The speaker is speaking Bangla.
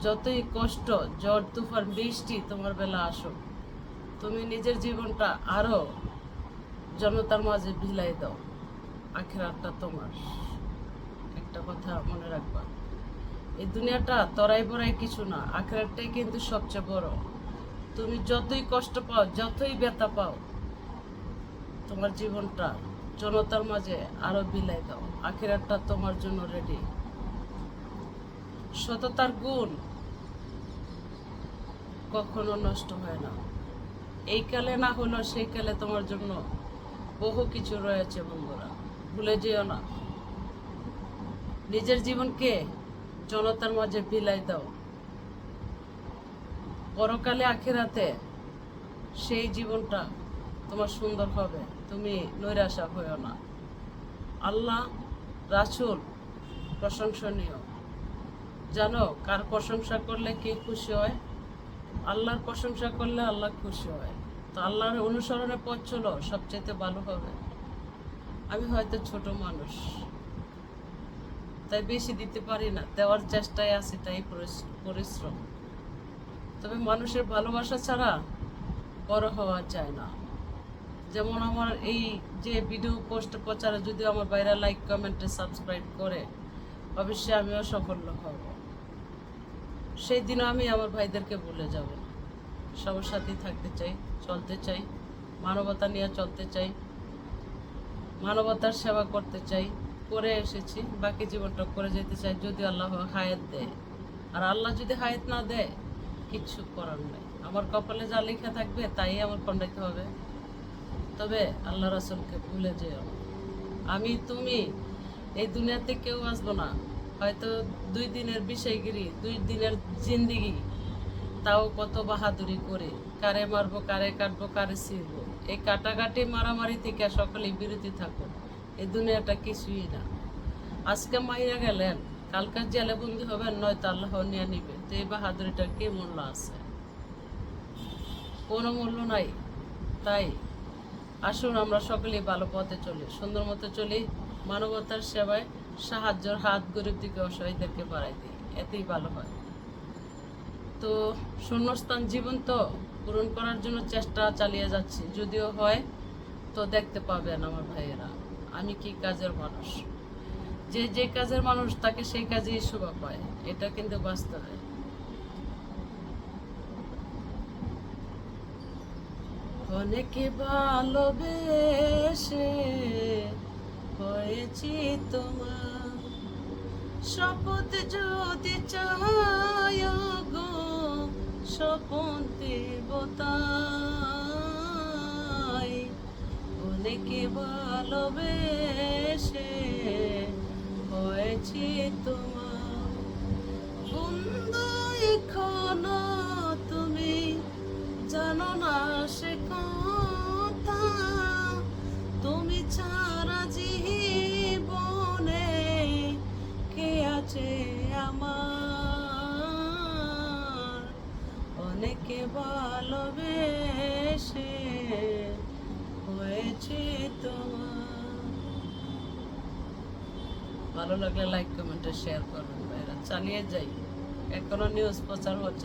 যতই কষ্ট, ঝড় তুফান, বৃষ্টি তোমার বেলা আসো, তুমি নিজের জীবনটা আরো জনতার মাঝে বিলাই দাও। আখিরাতটা তোমার। একটা কথা মনে রাখবা, এই দুনিয়াটা তরাই বড়াই কিছু না, আখিরাতটাই কিন্তু সবচেয়ে বড়। তুমি যতই কষ্ট পাও, যতই ব্যথা পাও, তোমার জীবনটা জনতার মাঝে আরো বিলাই দাও। আখিরাতটা তোমার জন্য রেডি। সততার গুণ কখনো নষ্ট হয় না। এই কালে না হলো সেই কালে তোমার জন্য বহু কিছু রয়েছে বন্ধুরা, ভুলে যেও না। নিজের জীবনকে জনতার মাঝে বিলাই দাও। পরকালে আখিরাতে সেই জীবনটা তোমার সুন্দর হবে। তুমি নৈরাশা হইও না। আল্লাহ, রাসূল প্রশংসনীয়। জানো কার প্রশংসা করলে কে খুশি হয়? আল্লাহর প্রশংসা করলে আল্লাহ খুশি হয়। তো আল্লাহর অনুসরণে পথ চলো, সবচেয়ে ভালো হবে। আমি হয়তো ছোট মানুষ, তাই বেশি দিতে পারি না, দেওয়ার চেষ্টায় আছি, তাই পরিশ্রম। তবে মানুষের ভালোবাসা ছাড়া বড় হওয়া যায় না। যেমন আমার এই যে ভিডিও পোস্ট প্রচারে যদি আমার বাইরে লাইক কমেন্টে সাবস্ক্রাইব করে, অবশ্যই আমিও সাফল্য হব। সেই দিনও আমি আমার ভাইদেরকে ভুলে যাব না। সবার সাথেই থাকতে চাই, চলতে চাই, মানবতা নিয়ে চলতে চাই, মানবতার সেবা করতে চাই। করে এসেছি, বাকি জীবনটা করে যেতে চাই যদি আল্লাহ হায়াত দেয়। আর আল্লাহ যদি হায়াত না দেয়, কিচ্ছু করার নেই। আমার কপালে যা লেখা থাকবে তাই আমার কন্ডাক্ট হবে। তবে আল্লাহ রাসূলকে ভুলে যেও। আমি তুমি এই দুনিয়াতে কেউ আসবো না। হয়তো 2 দিনের বিষয়গিরি, 2 দিনের জিন্দিগি, তাও কত বাহাদুরি করে কারে মারবো, কারে কাটবো, কারে ছিঁড়বো। এই কাটাকাটি মারামারি থেকে সকলেই বিরতি থাকো। এই দুনিয়াটা কিছুই না। আজকে মাইরা গেলেন, কালকার জেলে বন্দি হবেন, নয়তো আল্লাহ নিয়ে নিবে। তো এই বাহাদুরিটার কি মূল্য আছে? কোনো মূল্য নাই। তাই আসুন আমরা সকলেই ভালো পথে চলি, সুন্দর মতো চলি, মানবতার সেবায় সাহায্যের হাত গরিব দিকে অসহায়দেরকে বাড়াই দিই, এতেই ভালো হয়। তো শূন্যস্থান জীবন তো পূরণ করার জন্য চেষ্টা চালিয়ে যাচ্ছি। যদিও হয় তো দেখতে পাবেন আমার ভাইয়েরা আমি কি কাজের মানুষ। যে যে কাজের মানুষ তাকে সেই কাজেই শোভা পায়, এটা কিন্তু বাস্তবে। অনেকে ভালোবেসে হয়েছি তোমার, শপথ যদি চায় গো স্বপন দেবতায়। অনেকে ভালোবেসে হয়েছি তোমার, বন্ধু এখনো তুমি জানো না সে কথা। তুমি ছাড়া জীবনে কে আছে আমার? অনেকে ভালোবেসে হয়েছে তোমার। ভালো লাগলে লাইক কমেন্টে শেয়ার করবেন ভাইরা। চালিয়ে যাই, এখনো নিউজ প্রচার হচ্ছে।